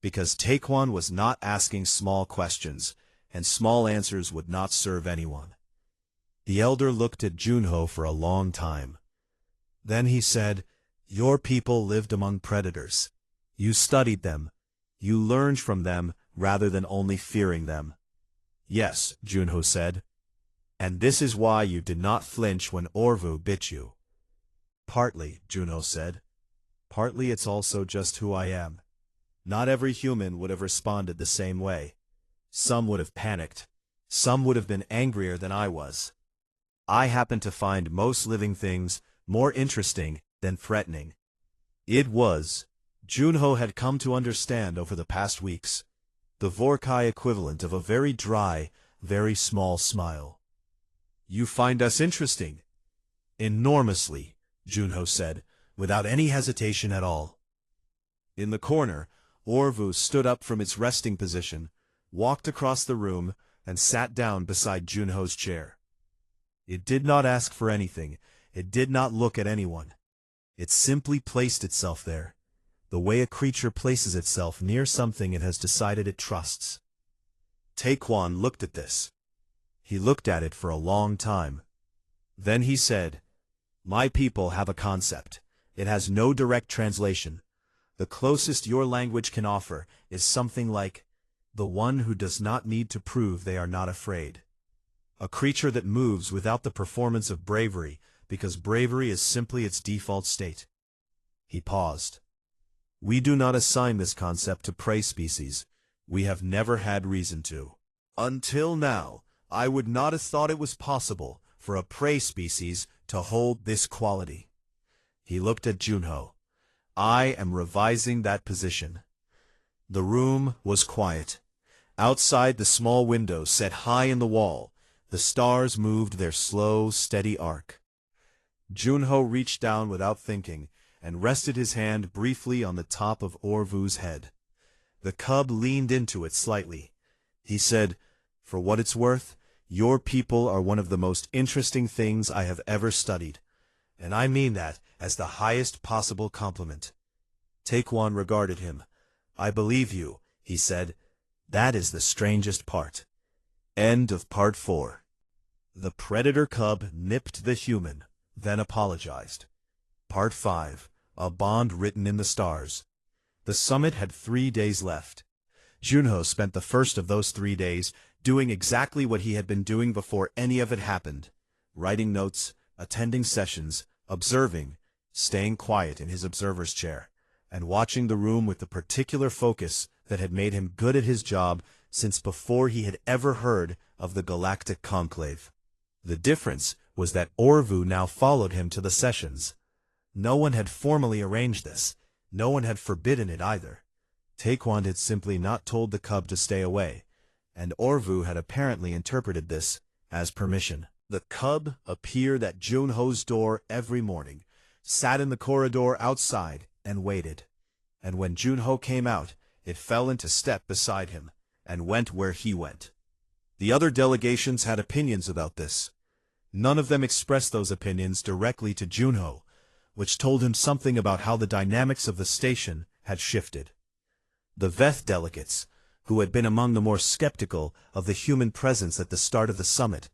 because Taekwon was not asking small questions, and small answers would not serve anyone. The elder looked at Junho for a long time. Then he said, "Your people lived among predators. You studied them. You learned from them rather than only fearing them. Yes, Junho said. And this is why you did not flinch when Orvu bit you. Partly, Junho said. Partly it's also just who I am. Not every human would have responded the same way. Some would have panicked. Some would have been angrier than I was. I happen to find most living things more interesting than threatening. It was, Junho had come to understand over the past weeks, the Vorkai equivalent of a very dry, very small smile. You find us interesting? Enormously, Junho said, without any hesitation at all. In the corner, Orvu stood up from its resting position, walked across the room, and sat down beside Junho's chair. It did not ask for anything. It did not look at anyone. It simply placed itself there, the way a creature places itself near something it has decided it trusts. Taekwon looked at this. He looked at it for a long time. Then he said, "My people have a concept. It has no direct translation. The closest your language can offer is something like, the one who does not need to prove they are not afraid. A creature that moves without the performance of bravery, because bravery is simply its default state." He paused. We do not assign this concept to prey species. We have never had reason to. Until now, I would not have thought it was possible for a prey species to hold this quality. He looked at Junho. I am revising that position. The room was quiet. Outside the small window set high in the wall, the stars moved their slow, steady arc. Junho reached down without thinking and rested his hand briefly on the top of Orvu's head. The cub leaned into it slightly. He said, "For what it's worth, your people are one of the most interesting things I have ever studied, and I mean that as the highest possible compliment." Taekwon regarded him. "I believe you," he said. "That is the strangest part." End of Part 4. The predator cub nipped the human, then apologized. Part 5. A bond written in the stars. The summit had 3 days left. Junho spent the first of those 3 days doing exactly what he had been doing before any of it happened. Writing notes, attending sessions, observing, staying quiet in his observer's chair, and watching the room with the particular focus that had made him good at his job since before he had ever heard of the Galactic Conclave. The difference was that Orvu now followed him to the sessions. No one had formally arranged this. No one had forbidden it either. Taekwon had simply not told the cub to stay away, and Orvu had apparently interpreted this as permission. The cub appeared at Junho's door every morning, sat in the corridor outside, and waited. And when Junho came out, it fell into step beside him, and went where he went. The other delegations had opinions about this. None of them expressed those opinions directly to Junho, which told him something about how the dynamics of the station had shifted. The Veth delegates, who had been among the more skeptical of the human presence at the start of the summit,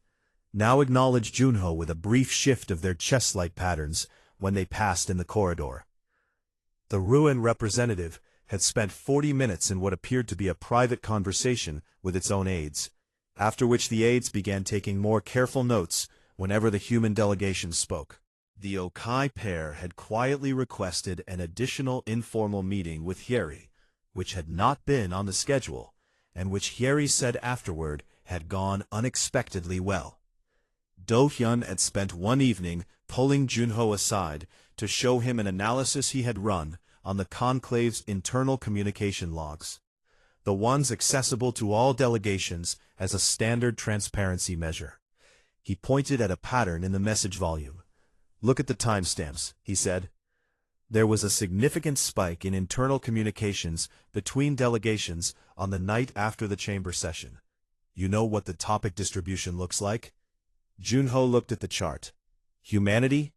now acknowledged Junho with a brief shift of their chest-light patterns when they passed in the corridor. The Ruin representative had spent 40 minutes in what appeared to be a private conversation with its own aides, after which the aides began taking more careful notes whenever the human delegation spoke. The Okai pair had quietly requested an additional informal meeting with Hyeri, which had not been on the schedule, and which Hyeri said afterward had gone unexpectedly well. Do-hyun had spent one evening pulling Junho aside to show him an analysis he had run on the conclave's internal communication logs, the ones accessible to all delegations as a standard transparency measure. He pointed at a pattern in the message volume. "Look at the timestamps," he said. There was a significant spike in internal communications between delegations on the night after the chamber session. You know what the topic distribution looks like? Junho looked at the chart. Humanity?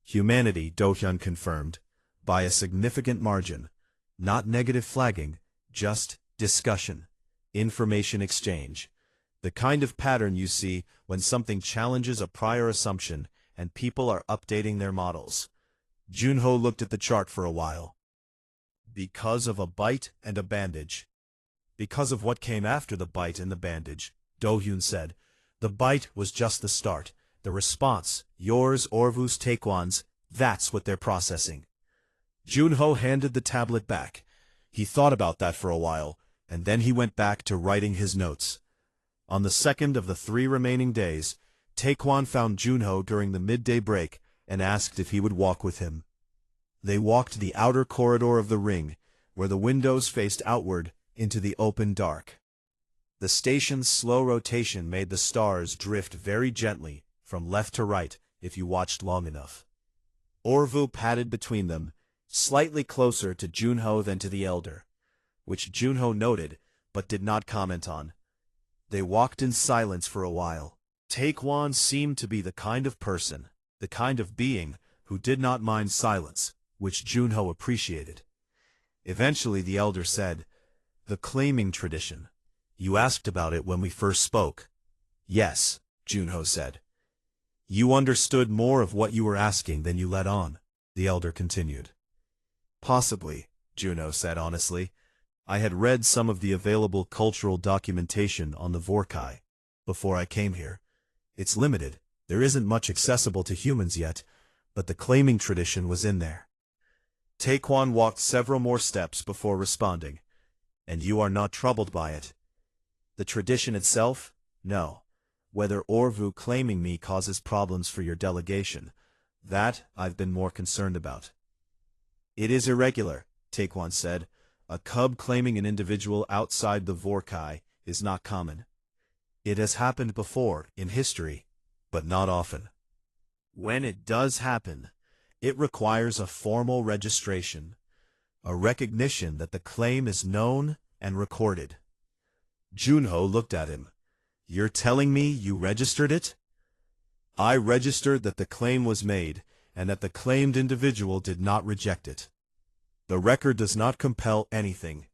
Humanity, Do-hyun confirmed, by a significant margin. Not negative flagging, just discussion, information exchange. The kind of pattern you see when something challenges a prior assumption and people are updating their models. Junho looked at the chart for a while. Because of a bite and a bandage. Because of what came after the bite and the bandage, Do-hyun said. The bite was just the start. The response, yours, Orvu's, Taekwon's, that's what they're processing. Junho handed the tablet back. He thought about that for a while, and then he went back to writing his notes. On the second of the 3 remaining days, Taekwon found Junho during the midday break and asked if he would walk with him. They walked the outer corridor of the ring, where the windows faced outward into the open dark. The station's slow rotation made the stars drift very gently from left to right if you watched long enough. Orvu padded between them, slightly closer to Junho than to the elder, which Junho noted but did not comment on. They walked in silence for a while. Taekwon seemed to be the kind of person, the kind of being, who did not mind silence, which Junho appreciated. Eventually the elder said, "The claiming tradition. You asked about it when we first spoke." "Yes," Junho said. "You understood more of what you were asking than you let on," the elder continued. "Possibly," Junho said honestly. "I had read some of the available cultural documentation on the Vorkai before I came here. It's limited. There isn't much accessible to humans yet, but the claiming tradition was in there." Taekwon walked several more steps before responding. "And you are not troubled by it?" "The tradition itself? No. Whether Orvu claiming me causes problems for your delegation, that I've been more concerned about." "It is irregular," Taekwon said. "A cub claiming an individual outside the Vorkai is not common. It has happened before, in history, but not often. When it does happen, it requires a formal registration, a recognition that the claim is known and recorded." Junho looked at him. "You're telling me you registered it?" "I registered that the claim was made, and that the claimed individual did not reject it. The record does not compel anything.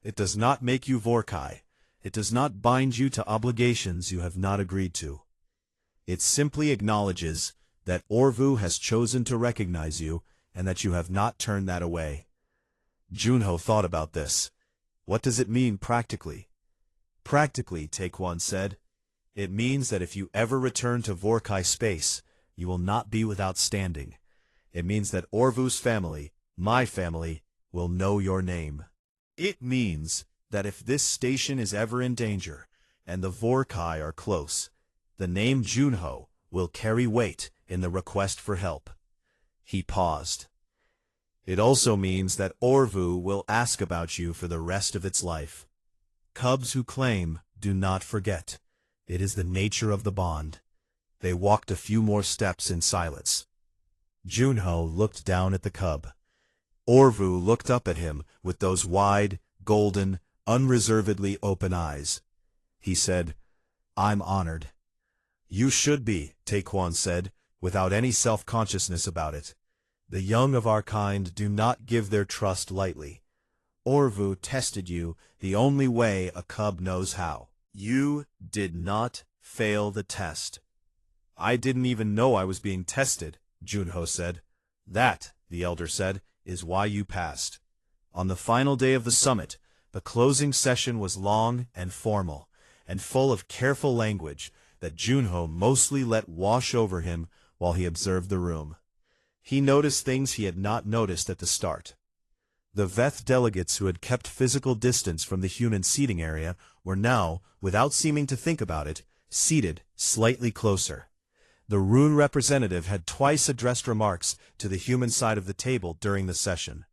It does not make you Vorkai. It does not bind you to obligations you have not agreed to. It simply acknowledges that Orvu has chosen to recognize you, and that you have not turned that away." Junho thought about this. "What does it mean practically?" "Practically," Taekwon said, "it means that if you ever return to Vorkai space, you will not be without standing. It means that Orvu's family, my family, will know your name. It means that if this station is ever in danger, and the Vorkai are close, the name Junho will carry weight in the request for help." He paused. "It also means that Orvu will ask about you for the rest of its life. Cubs who claim do not forget. It is the nature of the bond." They walked a few more steps in silence. Junho looked down at the cub. Orvu looked up at him with those wide, golden, unreservedly open eyes. He said, "I'm honored." "You should be," Taekwon said, without any self-consciousness about it. "The young of our kind do not give their trust lightly. Orvu tested you the only way a cub knows how. You did not fail the test." "I didn't even know I was being tested," Junho said. "That," the elder said, "is why you passed." On the final day of the summit, the closing session was long and formal, and full of careful language that Junho mostly let wash over him while he observed the room. He noticed things he had not noticed at the start. The Veth delegates who had kept physical distance from the human seating area were now, without seeming to think about it, seated slightly closer. The Rune representative had twice addressed remarks to the human side of the table during the session,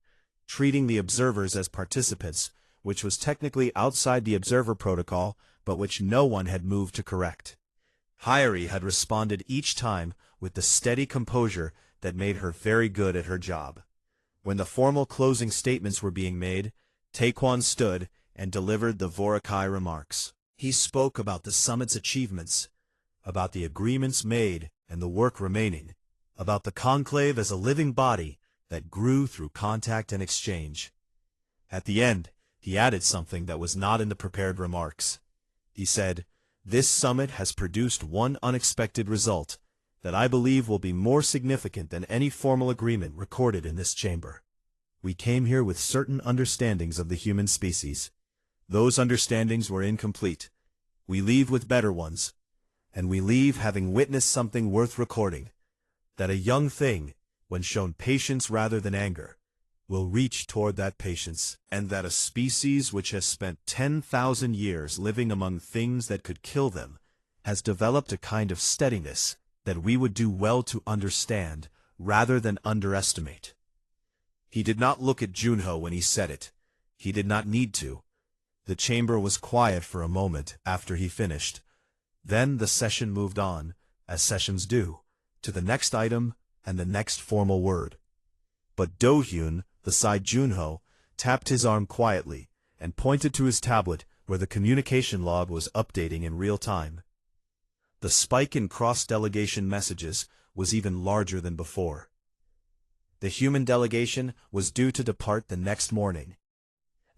treating the observers as participants, which was technically outside the observer protocol, but which no one had moved to correct. Hyeri had responded each time with the steady composure that made her very good at her job. When the formal closing statements were being made, Taekwon stood and delivered the Vorakai remarks. He spoke about the summit's achievements, about the agreements made and the work remaining, about the conclave as a living body that grew through contact and exchange. At the end, he added something that was not in the prepared remarks. He said, "This summit has produced one unexpected result that I believe will be more significant than any formal agreement recorded in this chamber. We came here with certain understandings of the human species. Those understandings were incomplete. We leave with better ones. And we leave having witnessed something worth recording. That a young thing, when shown patience rather than anger, will reach toward that patience, and that a species which has spent 10,000 years living among things that could kill them, has developed a kind of steadiness that we would do well to understand rather than underestimate. He did not look at Junho when he said it. He did not need to. The chamber was quiet for a moment after he finished. Then the session moved on, as sessions do, to the next item and the next formal word. But Do-hyun, beside Junho, tapped his arm quietly and pointed to his tablet where the communication log was updating in real time. The spike in cross-delegation messages was even larger than before. The human delegation was due to depart the next morning.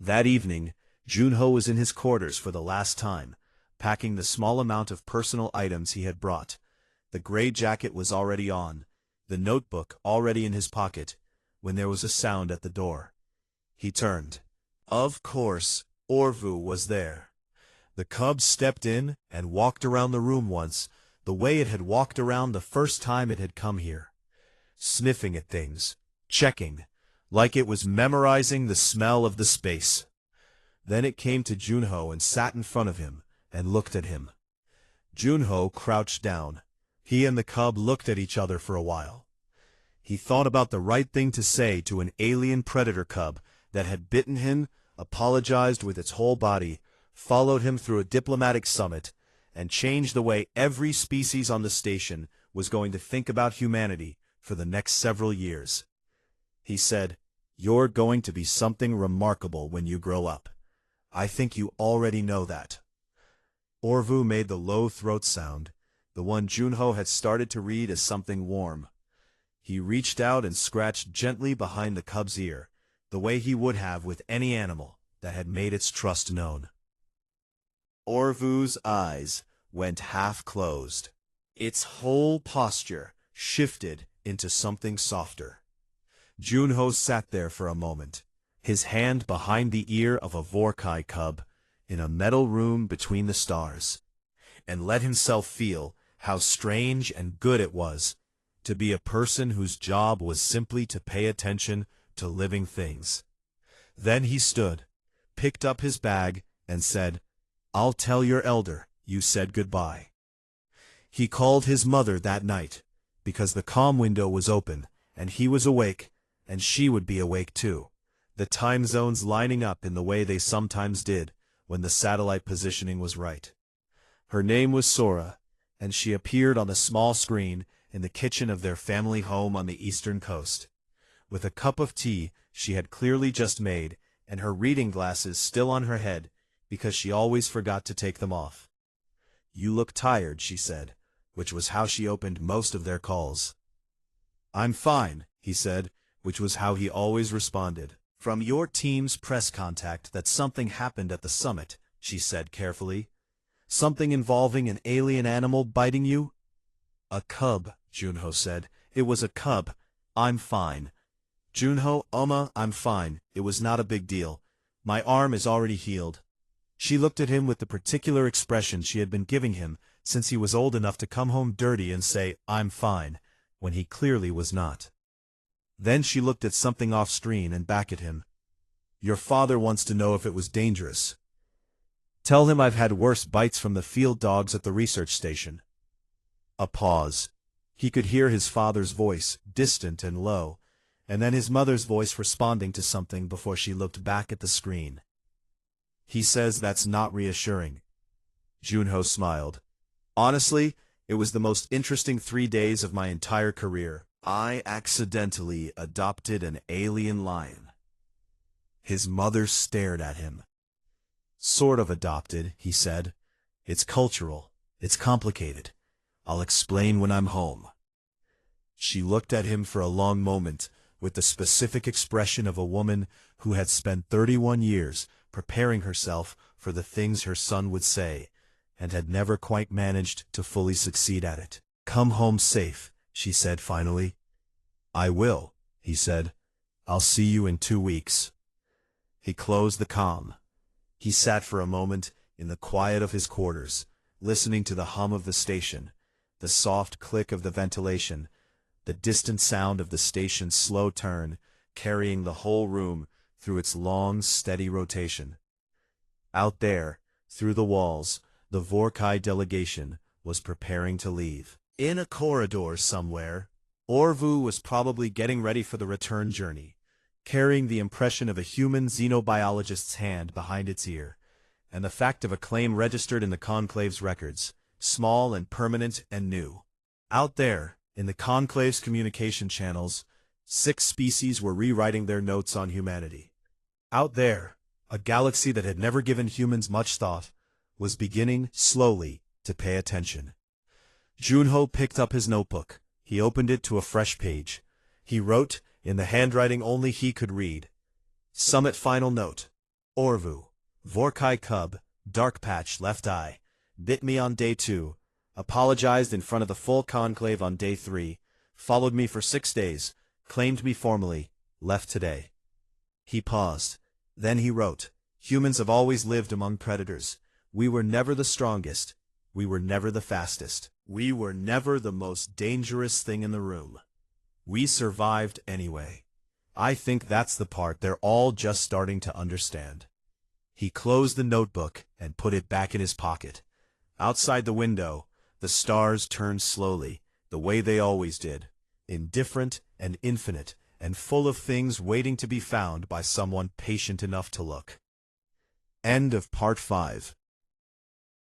That evening, Junho was in his quarters for the last time, packing the small amount of personal items he had brought. The gray jacket was already on, the notebook already in his pocket, when there was a sound at the door. He turned. Of course, Orvu was there. The cub stepped in and walked around the room once, the way it had walked around the first time it had come here. Sniffing at things, checking, like it was memorizing the smell of the space. Then it came to Junho and sat in front of him, and looked at him. Junho crouched down. He and the cub looked at each other for a while. He thought about the right thing to say to an alien predator cub that had bitten him, apologized with its whole body, followed him through a diplomatic summit, and changed the way every species on the station was going to think about humanity for the next several years. He said, "You're going to be something remarkable when you grow up. I think you already know that." Orvu made the low throat sound, the one Junho had started to read as something warm. He reached out and scratched gently behind the cub's ear, the way he would have with any animal that had made its trust known. Orvu's eyes went half-closed. Its whole posture shifted into something softer. Junho sat there for a moment, his hand behind the ear of a Vorkai cub, in a metal room between the stars, and let himself feel how strange and good it was to be a person whose job was simply to pay attention to living things. Then he stood, picked up his bag, and said, "I'll tell your elder you said goodbye." He called his mother that night, because the comm window was open, and he was awake, and she would be awake too, the time zones lining up in the way they sometimes did when the satellite positioning was right. Her name was Sora, and she appeared on the small screen in the kitchen of their family home on the eastern coast, with a cup of tea she had clearly just made, and her reading glasses still on her head, because she always forgot to take them off. "You look tired," she said, which was how she opened most of their calls. "I'm fine," he said, which was how he always responded. "From your team's press contact that something happened at the summit," she said carefully. "Something involving an alien animal biting you?" "A cub," Junho said. "It was a cub. I'm fine." "Junho, I'm fine. It was not a big deal. My arm is already healed." She looked at him with the particular expression she had been giving him since he was old enough to come home dirty and say, "I'm fine," when he clearly was not. Then she looked at something off-screen and back at him. "Your father wants to know if it was dangerous. Tell him I've had worse bites from the field dogs at the research station." A pause. He could hear his father's voice, distant and low, and then his mother's voice responding to something before she looked back at the screen. "He says that's not reassuring." Junho smiled. "Honestly, it was the most interesting 3 days of my entire career. I accidentally adopted an alien lion." His mother stared at him. "Sort of adopted," he said. "It's cultural. It's complicated. I'll explain when I'm home." She looked at him for a long moment, with the specific expression of a woman who had spent 31 years preparing herself for the things her son would say, and had never quite managed to fully succeed at it. "Come home safe," she said finally. "I will," he said. "I'll see you in 2 weeks." He closed the comm. He sat for a moment in the quiet of his quarters, listening to the hum of the station, the soft click of the ventilation, the distant sound of the station's slow turn, carrying the whole room through its long, steady rotation. Out there, through the walls, the Vorkai delegation was preparing to leave. In a corridor somewhere, Orvu was probably getting ready for the return journey, carrying the impression of a human xenobiologist's hand behind its ear, and the fact of a claim registered in the Conclave's records, small and permanent and new. Out there, in the Conclave's communication channels, 6 species were rewriting their notes on humanity. Out there, a galaxy that had never given humans much thought was beginning, slowly, to pay attention. Junho picked up his notebook. He opened it to a fresh page. He wrote, in the handwriting only he could read, Summit Final Note. Orvu, Vorkai Cub, Dark Patch, Left Eye, bit me on day 2, apologized in front of the full conclave on day 3, followed me for 6 days, claimed me formally, left today. He paused. Then he wrote, Humans have always lived among predators. We were never the strongest. We were never the fastest. We were never the most dangerous thing in the room. We survived anyway. I think that's the part they're all just starting to understand. He closed the notebook and put it back in his pocket. Outside the window, the stars turned slowly, the way they always did, indifferent and infinite, and full of things waiting to be found by someone patient enough to look. End of Part 5.